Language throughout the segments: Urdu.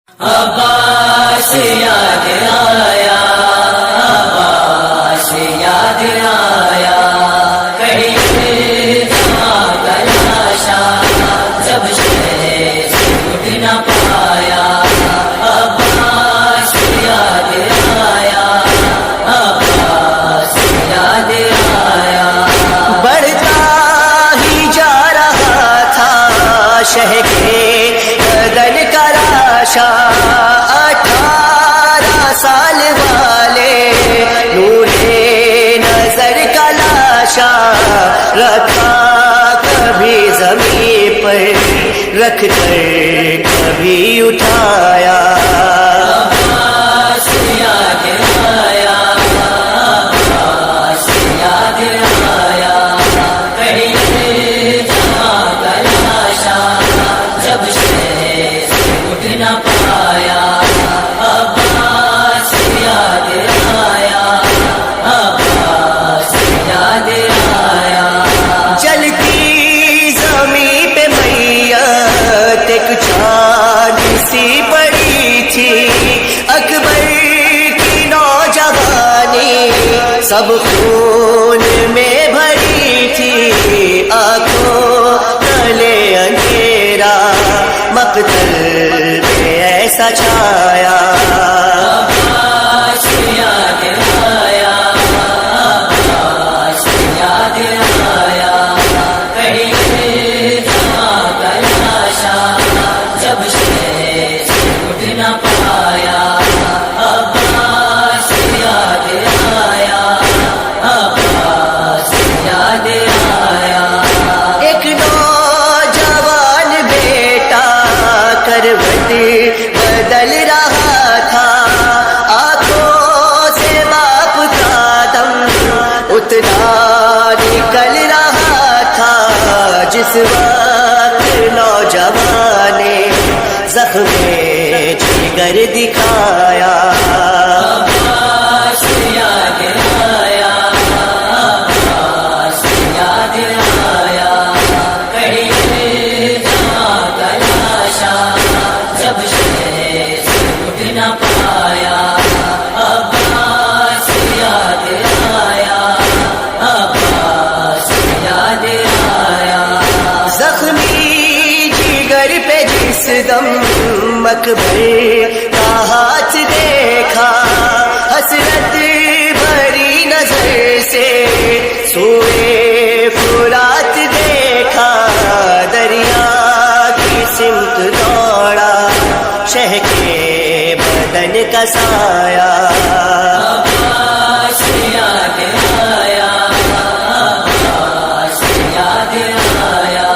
عباس یاد آیا، عباس یاد آیا، کہیں جہاں کا لاشا جب شہر سے اٹھ نہ پایا، عباس یاد آیا، عباس یاد آیا۔ بڑھتا ہی جا رہا تھا شہ کے بدن کا لاشا، 18 سال والے نور نظر کا لاشا، رکھا کبھی زمین پر رکھ کر کبھی اٹھایا، عباس یاد آیا، عباس یاد آیا، کہیں جہاں کا لاشا جب شہر سے اٹھ نہ پایا، عباس یاد آیا، عباس یاد آیا۔ جلتی زمین پہ میت ایک چاند سی پڑی تھی، اکبر کی نوجوانی سب خون میں بھری تھی، آنکھوں تلے اندھیرا مقتل میں ایسا چھایا، عباس یاد آیا، عباس یاد آیا، کہیں جہاں کا لاشا جب شہر سے اٹھ نہ پایا، عباس یاد آیا، عباس یاد آیا۔ ایک نوجوان بیٹا کروٹ بدل رہا تھا، آنکھوں سے باپ کا دم اتنا نکل رہا تھا، جس وقت نوجوان نے زخم جگر دکھایا، عباس یاد آیا، عباس یاد آیا، کہیں جہاں کا لاشا جب شہر سے اٹھ نہ پایا، عباس یاد آیا، عباس یاد آیا۔ زخمی جگر پہ جس دم مقبر کا ہاتھ دیکھا، حسرت بھری نظر سے سوئے فرات دیکھا، دریا کی سمت دوڑا شہ کے بدن کا سایہ، عباس یاد آیا، عباس یاد آیا،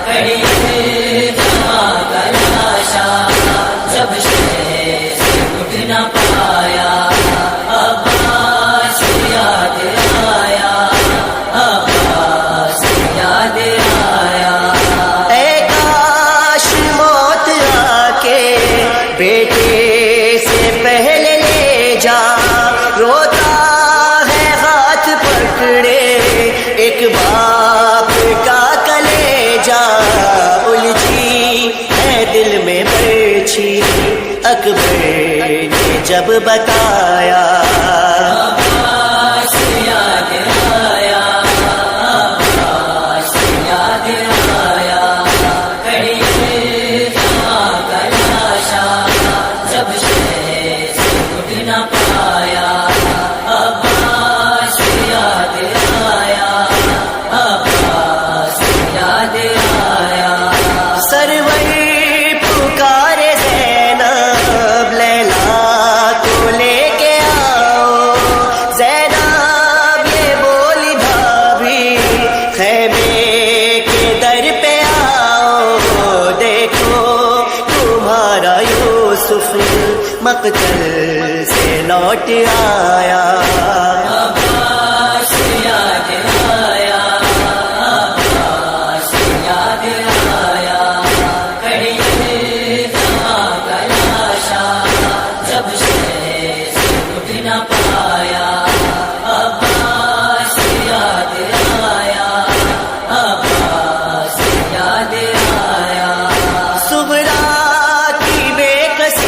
کہیں جہاں کا لاشا جب شہر سے اٹھ نہ پایا، عباس یاد آیا، عباس یاد آیا۔ اے کاش موت آ کے بیٹے سے پہلے لے جا، روتا ہے ہاتھ پکڑے ایک باپ کا کلیجا، الجھی ہے دل میں برچھی اکبر نے جب بتایا، عباس یاد آیا، عباس یاد آیا، کہیں جہاں کا لاشا جب شہر سے اٹھ نہ پایا، عباس یاد آیا، عباس یاد آیا۔ سرور پکارے زینب لیلا کو لے کے آؤ، زینب یہ بولی بھابھی خیمے کے در پہ آؤ، دیکھو تمہارا یوسف مقتل سے لوٹ آیا، عباس یاد آیا، عباس یاد آیا، کہیں جہاں کا لاشا جب شہر سے اٹھ نہ پایا، عباس یاد آیا، عباس یاد آیا۔ صبح کی بے کس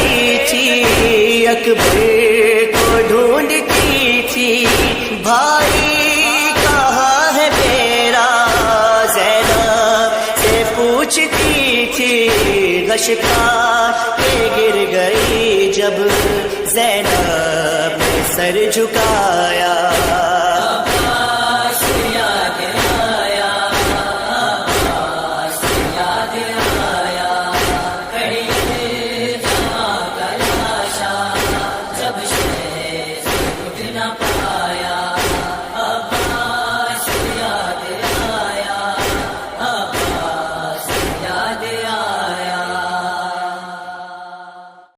پوچھتی تھی غش کھا کے گر گئی جب زینب نے سر جھکایا.